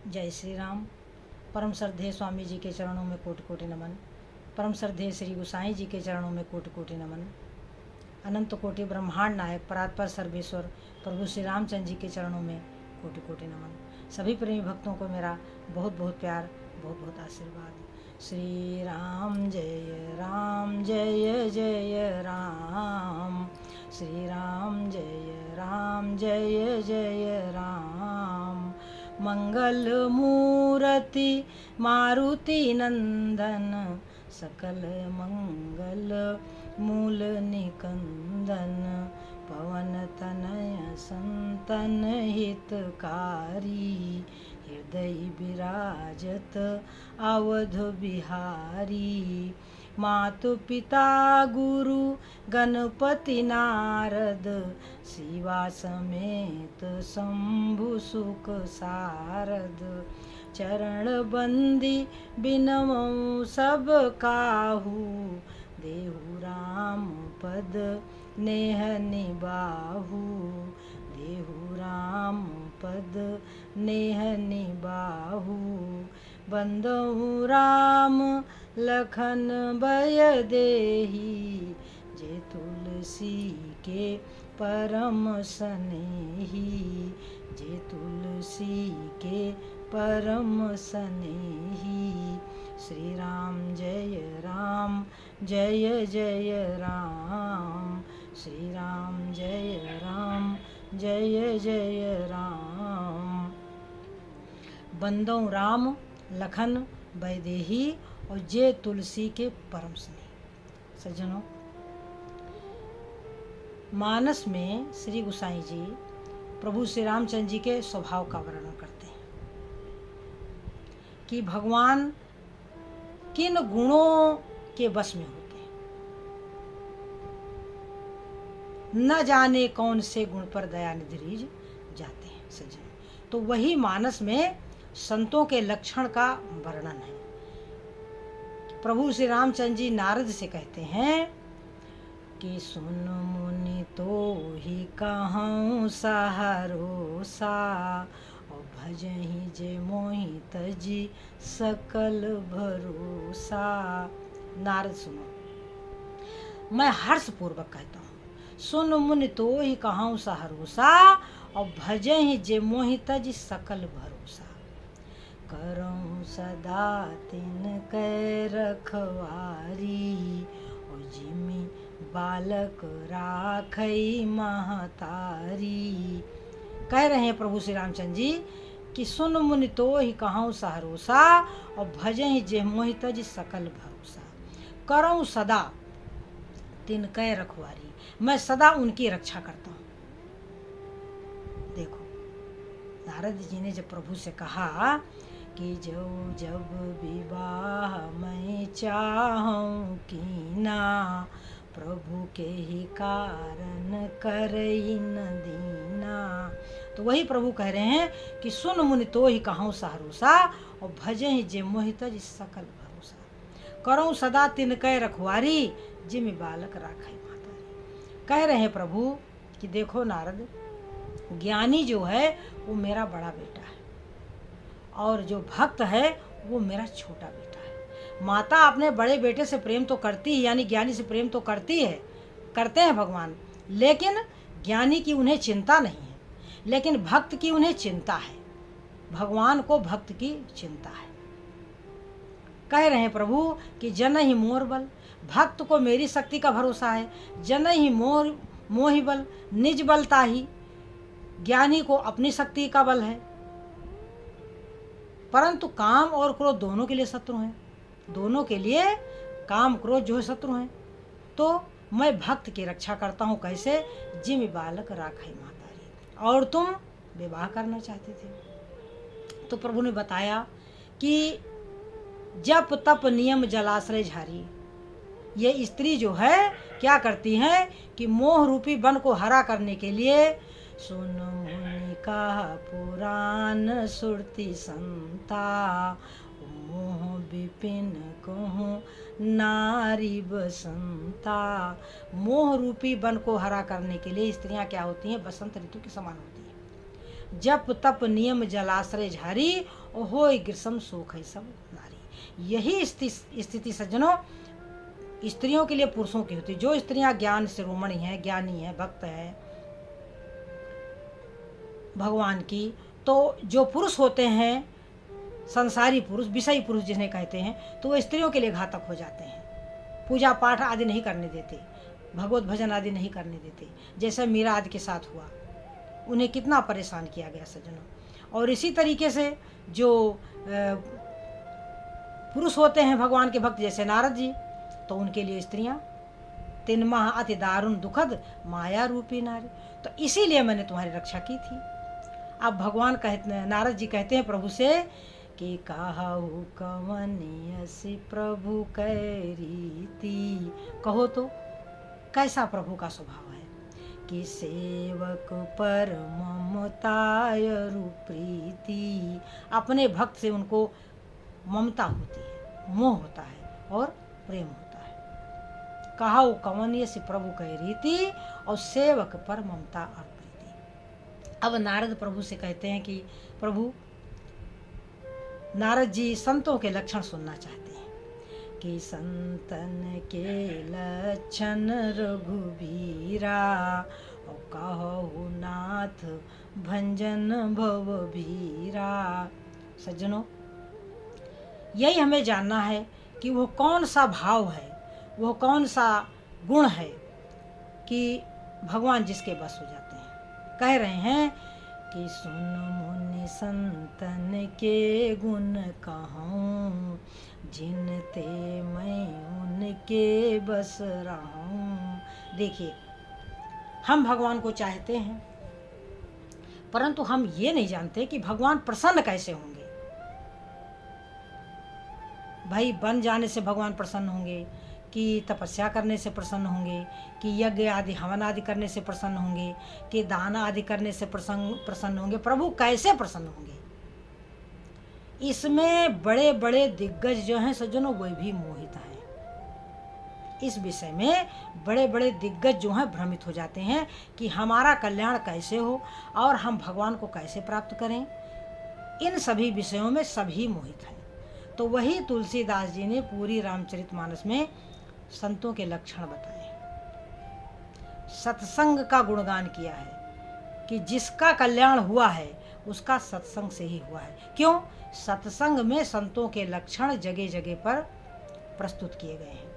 जय श्री राम। परम श्रद्धेय स्वामी जी के चरणों में कोटि कोटि नमन। परम श्रद्धेय श्री गोसाई जी के चरणों में कोटि कोटि नमन। अनंत कोटि ब्रह्मांड नायक परात्पर सर्वेश्वर प्रभु श्री रामचंद्र जी के चरणों में कोटि कोटि नमन। सभी प्रेमी भक्तों को मेरा बहुत बहुत प्यार, बहुत बहुत आशीर्वाद। श्री राम जय जय राम। श्री राम जय जय राम। मंगल मूर्ति मारुति नंदन, सकल मंगल मूल निकंदन। पवन तनय संतन हितकारी, हृदय विराजत अवध बिहारी। मातु पिता गुरु गणपति नारद, शिवा समेत शंभु सुख सारद। चरण बंदी बिनमौ सब काहू, देहु राम पद नेह निबाहु। देहु राम पद नेह निबाहु। बंदहु राम लखन भय देही, जे तुलसी के परम सनेही। जे तुलसी के परम सनेही। श्री राम जय जय राम। श्री राम जय जय राम। बंदों राम लखन वैदेही, और जे तुलसी के परम स्नेही। सज्जनों, मानस में श्री गोसाई जी प्रभु श्री रामचंद्र जी के स्वभाव का वर्णन करते हैं कि भगवान किन गुणों के वश में होते हैं। न जाने कौन से गुण पर दया निधि रीझ जाते हैं। सज्जन, तो वही मानस में संतों के लक्षण का वर्णन है। प्रभु श्री रामचंद्र जी नारद से कहते हैं कि सुन मुनि तो ही कहूँ सहारोसा, और भजहि जे मोहि तजी सकल भरोसा। नारद सुनो, मैं हर्ष पूर्वक कहता हूँ, सुन मुनि तो ही कहूँ सहारोसा, और भजहि जे मोहि तजी सकल भरोसा। करऊँ सदा तिन कै रखवारी, और जिमि बालक राखई महतारी। कह रहे हैं प्रभु श्री रामचंद्र जी कि सुन मुनि तो ही कहूँ सहारोसा, और भजहि जे मोहि तज सकल भरोसा। करऊँ सदा तिन कै रखवारी, मैं सदा उनकी रक्षा करता हूँ। देखो, नारद जी ने जब प्रभु से कहा कि जो जब विवाह मैं चाहूँ कीना, प्रभु के ही कारण करई न दीना। तो वही प्रभु कह रहे हैं कि सुन मुनि तो ही कहूँ सहारोसा, और भजहि जे मोहि तज सकल भरोसा। करऊँ सदा तिन कै रखवारी, जिमि बालक राखई महतारी। कह रहे हैं प्रभु कि देखो नारद, ज्ञानी जो है वो मेरा बड़ा बेटा है, और जो भक्त है वो मेरा छोटा बेटा है। माता अपने बड़े बेटे से प्रेम तो करती है, यानी ज्ञानी से प्रेम तो करती है, करते हैं भगवान, लेकिन ज्ञानी की उन्हें चिंता नहीं है, लेकिन भक्त की उन्हें चिंता है। भगवान को भक्त की चिंता है। कह रहे हैं प्रभु कि जन ही मोर बल, भक्त को मेरी शक्ति का भरोसा है। जन ही मोर मोहि बल, निज बलता ही। ज्ञानी को अपनी शक्ति का बल है, परंतु काम और क्रोध दोनों के लिए शत्रु हैं। दोनों के लिए काम क्रोध जो है शत्रु हैं। तो मैं भक्त की रक्षा करता हूँ। कैसे? जिमि बालक राखई महतारी। और तुम विवाह करना चाहते थे, तो प्रभु ने बताया कि जप तप नियम जलाश्रय झारी। ये स्त्री जो है क्या करती हैं कि मोह रूपी वन को हरा करने के लिए सुन मुनि का पुराण सुरति संता, मोह विपिन कहूँ नारी बसंता। मोह रूपी वन को हरा करने के लिए स्त्रियां क्या होती हैं? बसंत ऋतु के समान होती हैं। जप तप नियम जलाश्रय झारी, ओहो ग्रसम सुख है सब नारी। यही स्थिति सज्जनों स्त्रियों के लिए पुरुषों की होती है। जो स्त्रियां ज्ञान शिरोमणि हैं, ज्ञानी हैं, भक्त हैं भगवान की, तो जो पुरुष होते हैं संसारी पुरुष, विषयी पुरुष जिन्हें कहते हैं, तो वो स्त्रियों के लिए घातक हो जाते हैं। पूजा पाठ आदि नहीं करने देते, भगवत भजन आदि नहीं करने देते, जैसे मीरा आदि के साथ हुआ। उन्हें कितना परेशान किया गया सज्जनों। और इसी तरीके से जो पुरुष होते हैं भगवान के भक्त जैसे नारद जी, तो उनके लिए स्त्रियां तिन्माह अति दारुण दुखद माया रूपी नारी। तो इसीलिए मैंने तुम्हारी रक्षा की थी। अब भगवान कहते, नारद जी कहते हैं प्रभु से कि कहु कवनियसि प्रभु कै रीति। कहो तो कैसा प्रभु का स्वभाव है कि सेवक पर ममताय प्रीति। अपने भक्त से उनको ममता होती है, मोह होता है और प्रेम होता है। कहु कवनियसि प्रभु कै रीति, और सेवक पर ममता और प्रीति। अब नारद प्रभु से कहते हैं कि प्रभु, नारद जी संतों के लक्षण सुनना चाहते हैं कि संतन के लक्षण रघुबीरा, और कहु नाथ भंजन भवभीरा। सज्जनों यही हमें जानना है कि वो कौन सा भाव है, वो कौन सा गुण है कि भगवान जिसके बस हो जाते हैं। कह रहे हैं कि सुन मुनि संतन के गुण कहूँ, जिनते मैं उनके बस रहूँ। देखिए, हम भगवान को चाहते हैं, परंतु हम ये नहीं जानते कि भगवान प्रसन्न कैसे होंगे। भाई बन जाने से भगवान प्रसन्न होंगे, कि तपस्या करने से प्रसन्न होंगे, कि यज्ञ आदि हवन आदि करने से प्रसन्न होंगे, कि दान आदि करने से प्रसन्न होंगे। प्रभु कैसे प्रसन्न होंगे? इसमें बड़े बड़े दिग्गज जो हैं सज्जनों, वे भी मोहित हैं। इस विषय में बड़े बड़े दिग्गज जो हैं भ्रमित हो जाते हैं कि हमारा कल्याण कैसे हो और हम भगवान को कैसे प्राप्त करें। इन सभी विषयों में सभी मोहित हैं। तो वही तुलसीदास जी ने पूरी रामचरितमानस में संतों के लक्षण बताए, सत्संग का गुणगान किया है कि जिसका कल्याण हुआ है उसका सत्संग से ही हुआ है। क्यों? सत्संग में संतों के लक्षण जगह जगह पर प्रस्तुत किए गए हैं।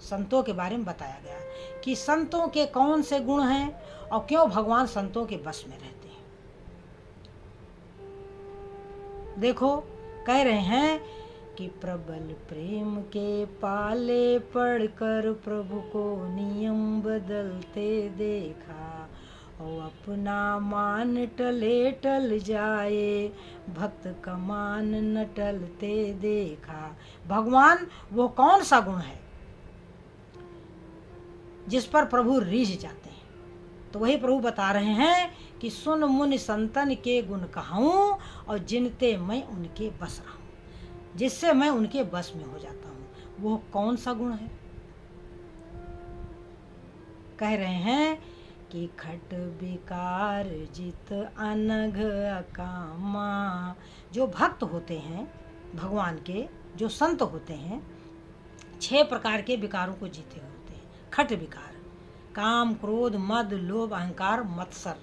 संतों के बारे में बताया गया कि संतों के कौन से गुण हैं और क्यों भगवान संतों के बस में रहते हैं। देखो, कह रहे हैं कि प्रबल प्रेम के पाले पढ़कर प्रभु को नियम बदलते देखा, और अपना मान टले टल जाए, भक्त का मान न टलते देखा। भगवान वो कौन सा गुण है जिस पर प्रभु रीझ जाते हैं? तो वही प्रभु बता रहे हैं कि सुन मुनि संतन के गुण कहूँ, और जिनते मैं उनके बस रहूं, जिससे मैं उनके बस में हो जाता हूँ। वो कौन सा गुण है? कह रहे हैं कि खट विकार जित अनघ अकामा। जो भक्त होते हैं भगवान के, जो संत होते हैं, 6 प्रकार के विकारों को जीते होते हैं। खट विकार, काम क्रोध मद लोभ अहंकार मत्सर।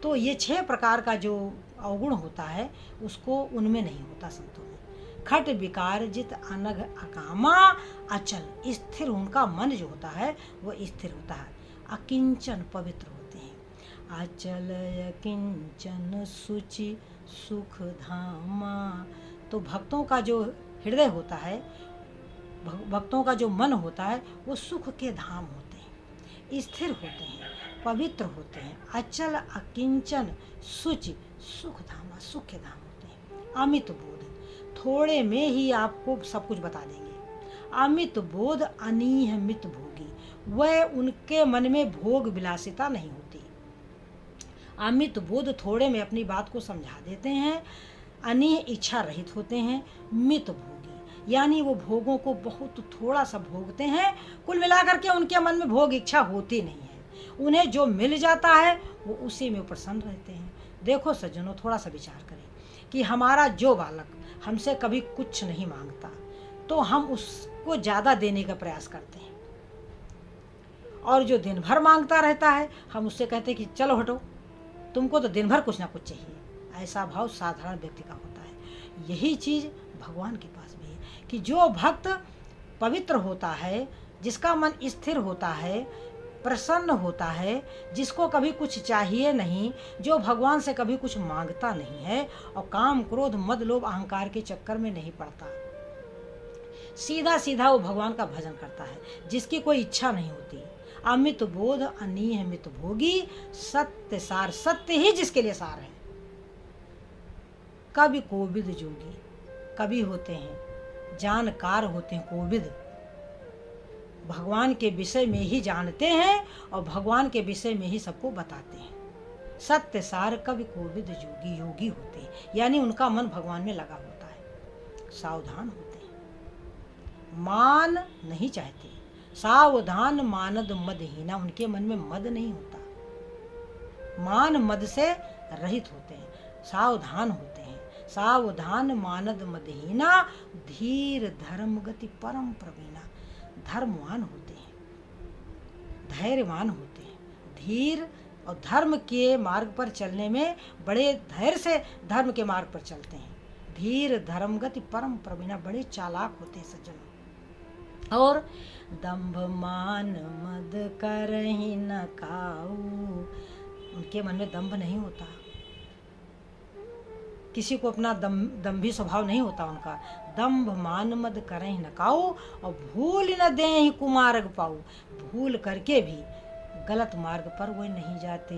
तो ये 6 प्रकार का जो अवगुण होता है उसको उनमें नहीं होता संतों में। खट विकार जित अनघ अकामा अचल, स्थिर उनका मन जो होता है वो स्थिर होता है। अकिंचन पवित्र होते हैं। अचल अकिंचन सुचि सुख धामा। तो भक्तों का जो हृदय होता है, भक्तों का जो मन होता है, वो सुख के धाम होते हैं, स्थिर होते हैं, पवित्र होते हैं। अचल अकिंचन सुचि सुख धामा, सुख के धाम होते हैं। अमित बोध, थोड़े में ही आपको सब कुछ बता देंगे। अमित बोध अनीह मित भोगी, वह उनके मन में भोग विलासिता नहीं होती। अमित बोध, थोड़े में अपनी बात को समझा देते हैं। अनीह, इच्छा रहित होते हैं। मित भोगी, यानी वो भोगों को बहुत थोड़ा सा भोगते हैं। कुल मिलाकर के उनके मन में भोग इच्छा होती नहीं है। उन्हें जो मिल जाता है वो उसी में प्रसन्न रहते हैं। देखो सज्जनों, थोड़ा सा विचार करें कि हमारा जो बालक हमसे कभी कुछ नहीं मांगता तो हम उसको ज़्यादा देने का प्रयास करते हैं, और जो दिन भर मांगता रहता है हम उससे कहते हैं कि चलो हटो, तुमको तो दिन भर कुछ ना कुछ चाहिए। ऐसा भाव साधारण व्यक्ति का होता है। यही चीज़ भगवान के पास भी है कि जो भक्त पवित्र होता है, जिसका मन स्थिर होता है, प्रसन्न होता है, जिसको कभी कुछ चाहिए नहीं, जो भगवान से कभी कुछ मांगता नहीं है और काम क्रोध मद लोभ अहंकार के चक्कर में नहीं पड़ता, सीधा सीधा वो भगवान का भजन करता है, जिसकी कोई इच्छा नहीं होती। अमित बोध अनीह मित भोगी, सत्य सार, सत्य ही जिसके लिए सार है। कभी कोविद जोगी, कभी होते हैं जानकार, होते हैं कोविद, भगवान के विषय में ही जानते हैं और भगवान के विषय में ही सबको बताते हैं। सत्य सार कवि कोविद जोगी, योगी होते हैं, यानी उनका मन भगवान में लगा होता है। सावधान होते हैं, मान नहीं चाहते। सावधान मानद मदहीना, उनके मन में मद नहीं होता, मान मद से रहित होते हैं, सावधान होते हैं। सावधान मानद मदहीना, धीर धर्म गति परम प्रवीणा, धर्मवान होते हैं, धैर्यवान होते हैं, धीर और धर्म के मार्ग पर चलने में बड़े धैर्य से धर्म के मार्ग पर चलते हैं। धीर धर्म गति परम प्रवीणा, बड़े चालाक होते हैं सज्जनों। और दंभ मान मद करहि न काऊ, उनके मन में दंभ नहीं होता, किसी को अपना दंभी स्वभाव नहीं होता उनका। दंभ मान मद करहि न काऊ, और भूल न देहि कुमार्ग पाऊ, भूल करके भी गलत मार्ग पर वो नहीं जाते।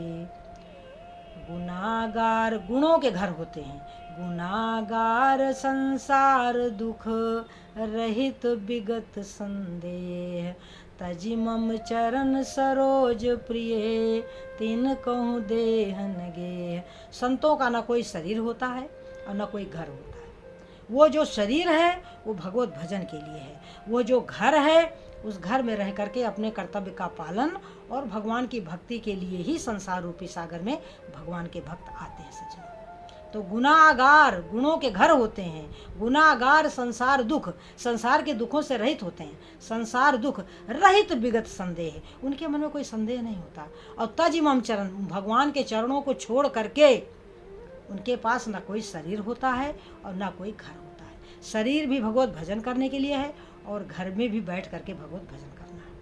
गुनागार, गुणों के घर होते हैं, गुनागार संसार दुख रहित विगत संदेह, तजि मम चरण सरोज प्रिय, तिन कहूँ देह न गेह। संतों का ना कोई शरीर होता है और ना कोई घर होता है। वो जो शरीर है वो भगवत भजन के लिए है, वो जो घर है उस घर में रह करके अपने कर्तव्य का पालन और भगवान की भक्ति के लिए ही संसार रूपी सागर में भगवान के भक्त आते हैं सज्जन। तो गुनागार, गुणों के घर होते हैं, गुनागार संसार दुख, संसार के दुखों से रहित होते हैं, संसार दुख रहित विगत संदेह, उनके मन में कोई संदेह नहीं होता। और तज मम चरण, भगवान के चरणों को छोड़ करके उनके पास ना कोई शरीर होता है और ना कोई घर होता है। शरीर भी भगवत भजन करने के लिए है और घर में भी बैठ करके भगवत भजन करना है।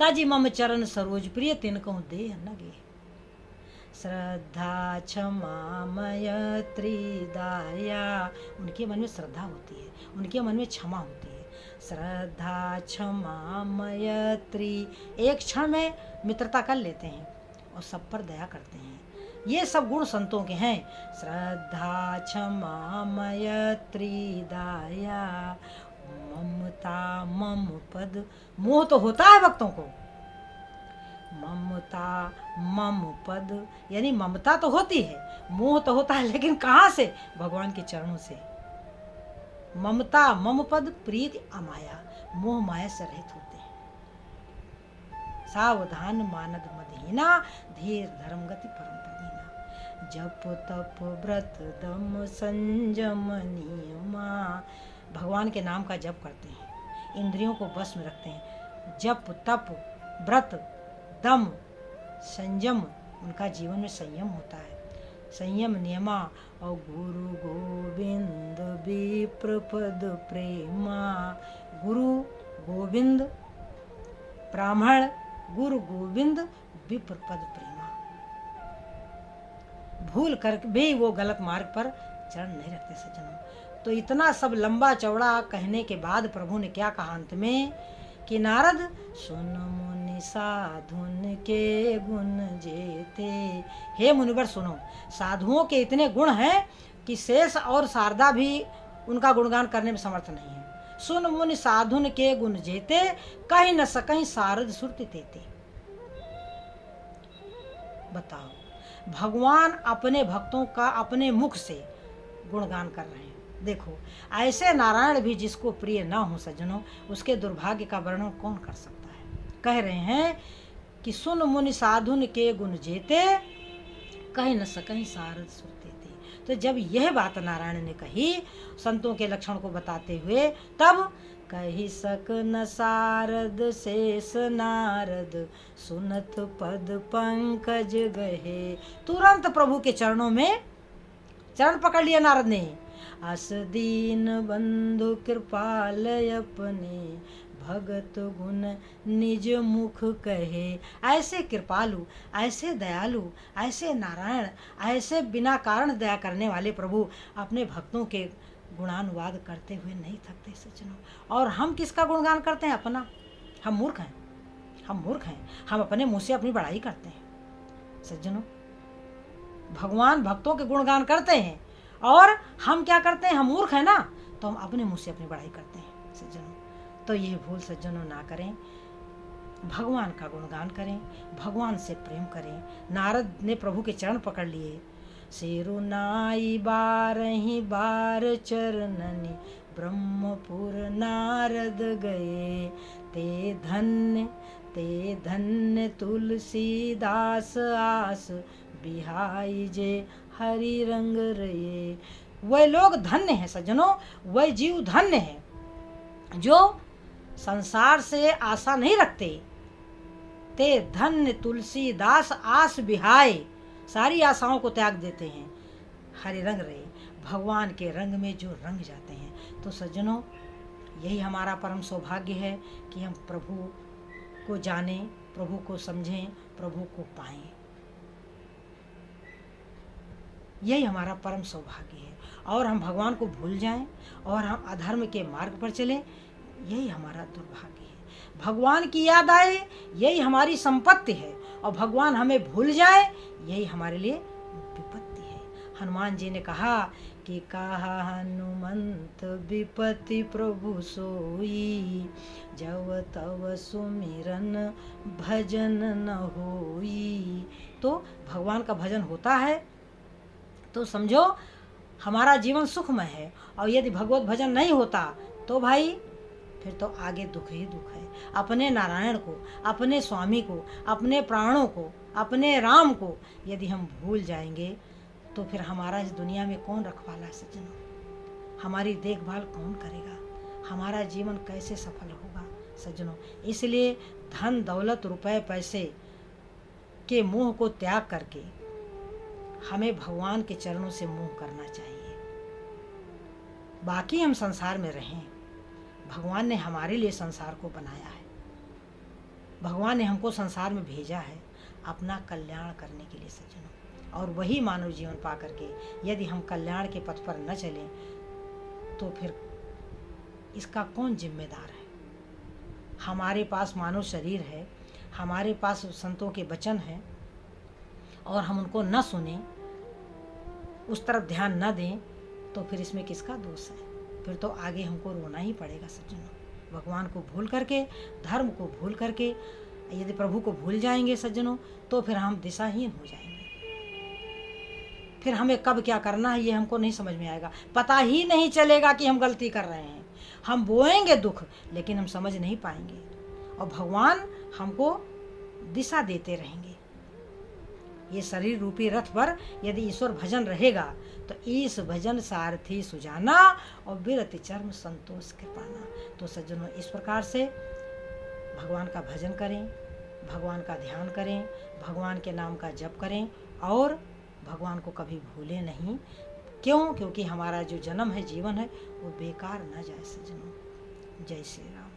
तज मम चरण सरोज प्रिय, तिन कहूँ देह न गेह। श्रद्धा क्षमा मयत्री दाया, उनके मन में श्रद्धा होती है, उनके मन में क्षमा होती है। श्रद्धा क्षमा मयत्री, एक क्षण में मित्रता कर लेते हैं और सब पर दया करते हैं। ये सब गुण संतों के हैं। श्रद्धा क्षमा मयत्री दाया, ममता मम पद, मोह तो होता है भक्तों को, ममता मम पद, यानी ममता तो होती है, मोह तो होता है, लेकिन कहाँ से? भगवान के चरणों से। ममता मम पद प्रीति अमाया, मोह माया से रहित होते हैं। सावधान मानद मदहीना, धीर धर्म गति परम प्रवीणा। जप तप व्रत दम संयम नियमा, भगवान के नाम का जप करते हैं, इंद्रियों को बस में रखते हैं। जप तप व्रत दम संयम, उनका जीवन में संयम होता है, संयम नियमा। और गुरु गोविंद विप्रपद प्रेमा, गुरु गोविंद ब्राह्मण, गुरु गोविंद विप्रपद प्रेमा, भूल कर भी वो गलत मार्ग पर चरण नहीं रखते सज्जनों। तो इतना सब लंबा चौड़ा कहने के बाद प्रभु ने क्या कहा अंत में कि नारद सुन मुनि साधुन के गुण जेते, हे मुनिवर सुनो, साधुओं के इतने गुण हैं कि शेष और शारदा भी उनका गुणगान करने में समर्थ नहीं है। सुन मुनि साधुन के गुण जेते, कहीं न सकहीं शारद सुरति तेते। बताओ, भगवान अपने भक्तों का अपने मुख से गुणगान कर रहे हैं। देखो, ऐसे नारायण भी जिसको प्रिय ना हो सज्जनों, उसके दुर्भाग्य का वर्णन कौन कर सकता है। कह रहे हैं कि सुन मुनि साधुन के गुण जेते, कहीं न सकहीं शारद सुरते थे। तो जब यह बात नारायण ने कही संतों के लक्षण को बताते हुए, तब कही सक न सारद शेष नारद सुनत पद पंकज गहे। तुरंत प्रभु के चरणों में चरण पकड़ लिया नारद ने। अस दीन बंधु कृपालय अपने भगत गुण निज मुख कहे। ऐसे कृपालु, ऐसे दयालु, ऐसे नारायण, ऐसे बिना कारण दया करने वाले प्रभु अपने भक्तों के गुणानुवाद करते हुए नहीं थकते सज्जनों। और हम किसका गुणगान करते हैं? अपना। हम मूर्ख हैं, हम मूर्ख हैं। हम अपने मुंह से अपनी बड़ाई करते हैं सज्जनों। भगवान भक्तों के गुणगान करते हैं और हम क्या करते हैं? हम मूर्ख हैं ना, तो हम अपने मुंह से अपनी बड़ाई करते हैं सज्जनों। तो यह भूल सज्जनों ना करें, भगवान का गुणगान करें, भगवान से प्रेम करें। नारद ने प्रभु के चरण पकड़ लिए। सिरुनाई बारही बार चरणनि ब्रह्मपुर नारद गए। ते धन्य तुलसीदास आस बिहाई जे हरि रंग रये। वह लोग धन्य हैं सज्जनों, वह जीव धन्य है जो संसार से आशा नहीं रखते। ते धन्य तुलसीदास आस बिहाय, सारी आशाओं को त्याग देते हैं, हरि रंग रहे, भगवान के रंग में जो रंग जाते हैं। तो सज्जनों, यही हमारा परम सौभाग्य है कि हम प्रभु को जानें, प्रभु को समझें, प्रभु को पाएं। यही हमारा परम सौभाग्य है। और हम भगवान को भूल जाएं और हम अधर्म के मार्ग पर चलें, यही हमारा दुर्भाग्य है। भगवान की याद आए, यही हमारी संपत्ति है, और भगवान हमें भूल जाए, यही हमारे लिए विपत्ति है। हनुमान जी ने कहा कि कहा हनुमंत विपत्ति प्रभु सोई, जब तब सुमिरन भजन न होई। तो भगवान का भजन होता है तो समझो हमारा जीवन सुखमय है, और यदि भगवत भजन नहीं होता तो भाई फिर तो आगे दुख ही दुख है। अपने नारायण को, अपने स्वामी को, अपने प्राणों को, अपने राम को यदि हम भूल जाएंगे तो फिर हमारा इस दुनिया में कौन रखवाला है सज्जनों? हमारी देखभाल कौन करेगा? हमारा जीवन कैसे सफल होगा सज्जनों? इसलिए धन दौलत रुपए पैसे के मोह को त्याग करके हमें भगवान के चरणों से मोह करना चाहिए। बाकी हम संसार में रहें, भगवान ने हमारे लिए संसार को बनाया है, भगवान ने हमको संसार में भेजा है अपना कल्याण करने के लिए सज्जनों। और वही मानव जीवन पा करके यदि हम कल्याण के पथ पर न चलें तो फिर इसका कौन जिम्मेदार है? हमारे पास मानव शरीर है, हमारे पास संतों के वचन हैं, और हम उनको न सुने, उस तरफ ध्यान न दें, तो फिर इसमें किसका दोष है? फिर तो आगे हमको रोना ही पड़ेगा सज्जनों। भगवान को भूल करके, धर्म को भूल करके यदि प्रभु को भूल जाएंगे सज्जनों, तो फिर हम दिशाहीन हो जाएंगे। फिर हमें कब क्या करना है ये हमको नहीं समझ में आएगा, पता ही नहीं चलेगा कि हम गलती कर रहे हैं। हम बोएंगे दुख, लेकिन हम समझ नहीं पाएंगे, और भगवान हमको दिशा देते रहेंगे। ये शरीर रूपी रथ पर यदि ईश्वर भजन रहेगा तो ईश भजन सारथी सुजाना, और बिरति चर्म संतोष के पाना। तो सज्जनों, इस प्रकार से भगवान का भजन करें, भगवान का ध्यान करें, भगवान के नाम का जप करें, और भगवान को कभी भूलें नहीं। क्यों? क्योंकि हमारा जो जन्म है, जीवन है, वो बेकार न जाए सज्जनों। जय श्री राम।